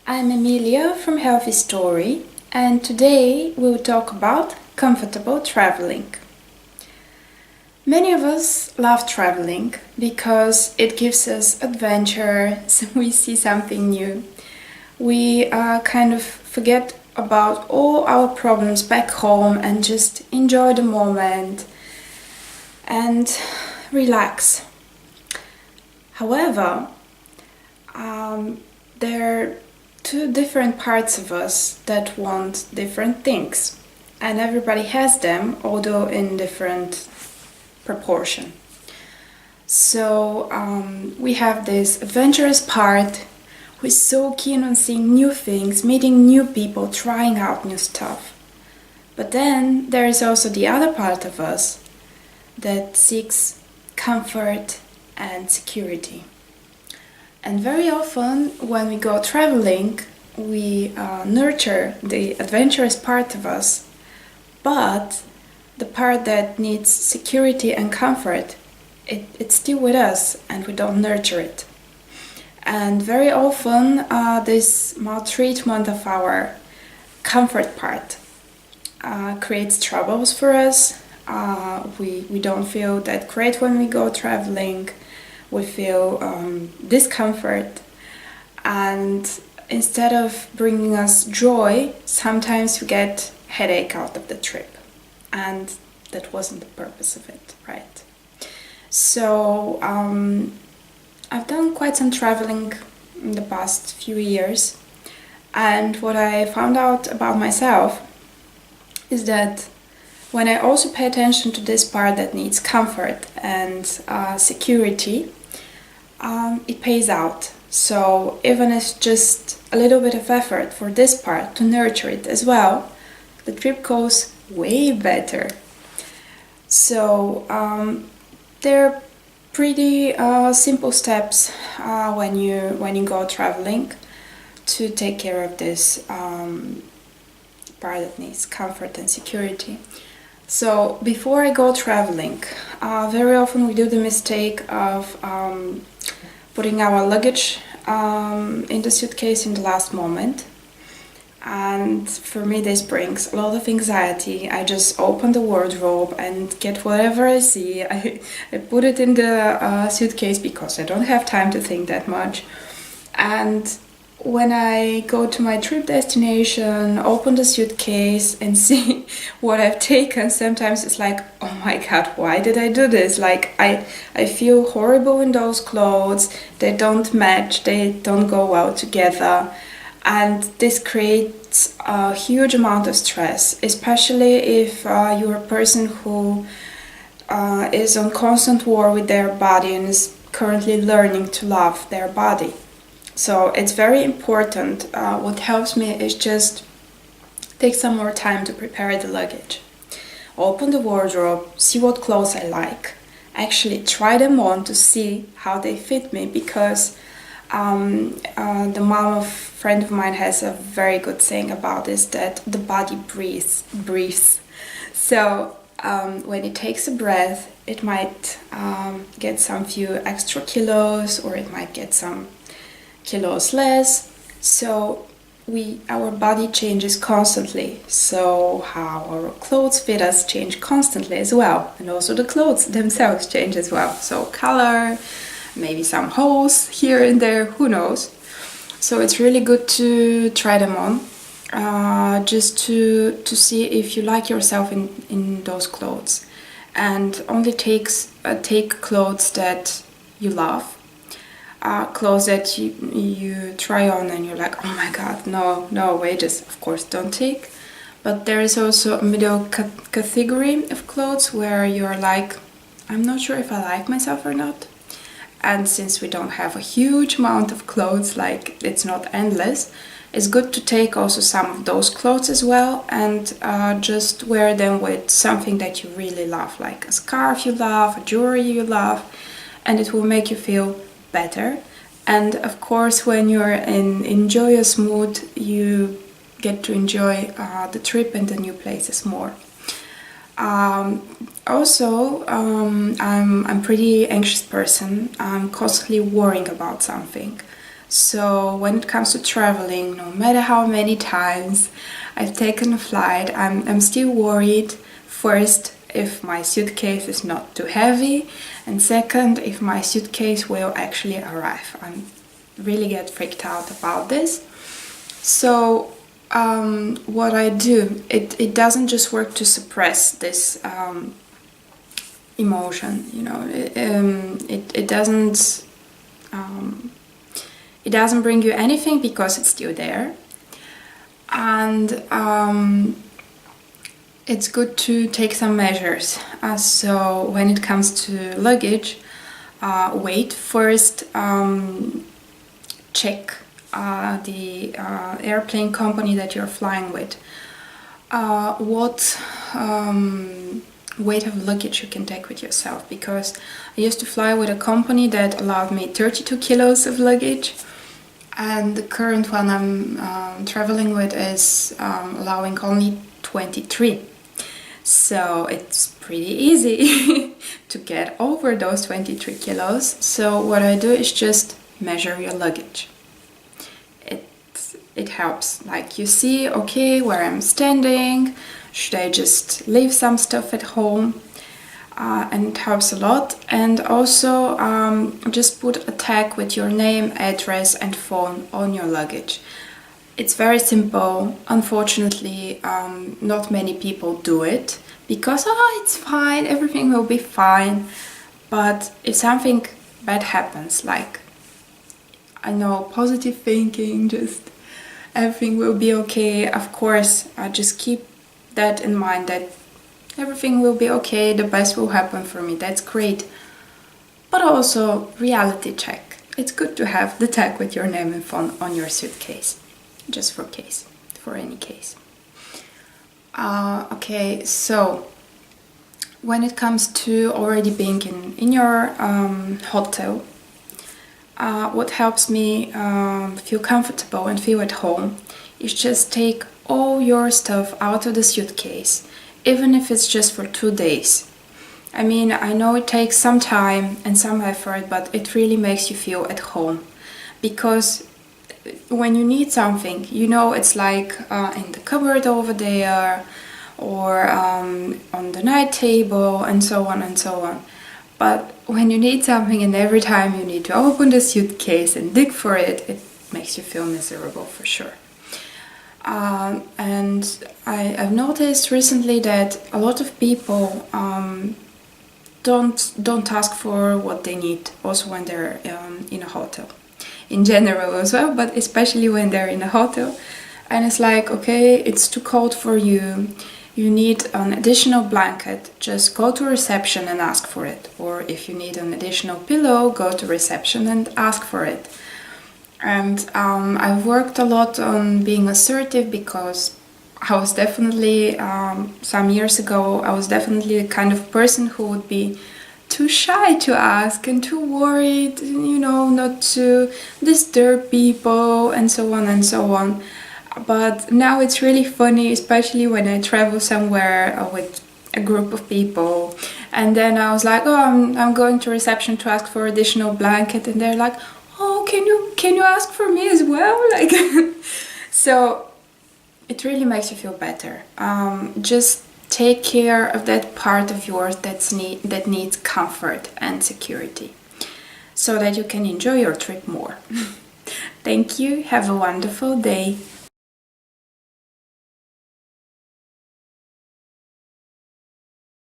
I'm Emilia from Healthy Story, and today we'll talk about comfortable traveling. Many of us love traveling because it gives us adventure, so we see something new. We kind of forget about all our problems back home and just enjoy the moment and relax. However, there are two different parts of us that want different things, and everybody has them, although in different proportion. So we have this adventurous part who is so keen on seeing new things, meeting new people, trying out new stuff. But then there is also the other part of us that seeks comfort and security. And very often when we go traveling, we nurture the adventurous part of us, but the part that needs security and comfort, it's still with us and we don't nurture it. And very often this maltreatment of our comfort part creates troubles for us. We don't feel that great when we go traveling. We feel discomfort, and instead of bringing us joy, sometimes we get headache out of the trip, and that wasn't the purpose of it, right? So I've done quite some traveling in the past few years, and what I found out about myself is that when I also pay attention to this part that needs comfort and security, it pays out. So even if it's just a little bit of effort for this part to nurture it as well, the trip goes way better. So there are pretty simple steps when you go traveling to take care of this part that needs comfort and security. So before I go traveling, very often we do the mistake of putting our luggage in the suitcase in the last moment. And for me this brings a lot of anxiety. I just open the wardrobe and get whatever I see. I put it in the suitcase because I don't have time to think that much. And when I go to my trip destination, open the suitcase and see what I've taken, sometimes it's like, oh my god, why did I do this? Like I feel horrible in those clothes, they don't match, they don't go well together. And this creates a huge amount of stress, especially if you're a person who is on constant war with their body and is currently learning to love their body. So it's very important. What helps me is just take some more time to prepare the luggage. Open the wardrobe, see what clothes I like. Actually try them on to see how they fit me, because the mom of a friend of mine has a very good saying about this, that the body breathes. So when it takes a breath, it might get some few extra kilos, or it might get some kilos less. So our body changes constantly, so how our clothes fit us change constantly as well, and also the clothes themselves change as well. So color, maybe some holes here and there, who knows. So it's really good to try them on, just to see if you like yourself in those clothes, and only take clothes that you love. Clothes that you try on and you're like, oh my god, no way, just of course don't take. But there is also a middle category of clothes where you're like, I'm not sure if I like myself or not. And since we don't have a huge amount of clothes, like it's not endless, it's good to take also some of those clothes as well, and just wear them with something that you really love, like a scarf you love, a jewelry you love, and it will make you feel better. And of course, when you're in joyous mood, you get to enjoy the trip and the new places more. Also, I'm a pretty anxious person. I'm constantly worrying about something. So when it comes to traveling, no matter how many times I've taken a flight, I'm still worried. First, if my suitcase is not too heavy, and second, if my suitcase will actually arrive. I really get freaked out about this. So what I do, it doesn't just work to suppress this emotion, you know. It doesn't bring you anything because it's still there, and it's good to take some measures. So when it comes to luggage, weight first, check the airplane company that you're flying with, what weight of luggage you can take with yourself, because I used to fly with a company that allowed me 32 kilos of luggage, and the current one I'm traveling with is allowing only 23. So it's pretty easy to get over those 23 kilos. So what I do is just measure your luggage. It helps. Like, you see, okay, where I'm standing, should I just leave some stuff at home? And it helps a lot. And also just put a tag with your name, address and phone on your luggage. It's very simple. Unfortunately, not many people do it because, it's fine, everything will be fine. But if something bad happens, like, I know, positive thinking, just everything will be okay. Of course, just keep that in mind, that everything will be okay, the best will happen for me. That's great. But also, reality check. It's good to have the tag with your name and phone on your suitcase. Just for any case. Okay, so when it comes to already being in your hotel, what helps me feel comfortable and feel at home is just take all your stuff out of the suitcase, even if it's just for 2 days. I mean, I know it takes some time and some effort, but it really makes you feel at home, because when you need something, you know, it's like in the cupboard over there, or on the night table, and so on and so on. But when you need something and every time you need to open the suitcase and dig for it, it makes you feel miserable for sure. And I've noticed recently that a lot of people don't ask for what they need, also when they're in a hotel. In general as well, but especially when they're in a hotel. And it's like, okay, it's too cold for you, you need an additional blanket, just go to reception and ask for it. Or if you need an additional pillow, go to reception and ask for it. And I've worked a lot on being assertive, because I was definitely, some years ago, I was definitely the kind of person who would be too shy to ask and too worried, you know, not to disturb people and so on and so on. But now it's really funny, especially when I travel somewhere with a group of people, and then I was like, oh, I'm going to reception to ask for additional blanket, and they're like, oh, can you ask for me as well? Like, so it really makes you feel better. Just take care of that part of yours that needs comfort and security, so that you can enjoy your trip more. Thank you. Have a wonderful day.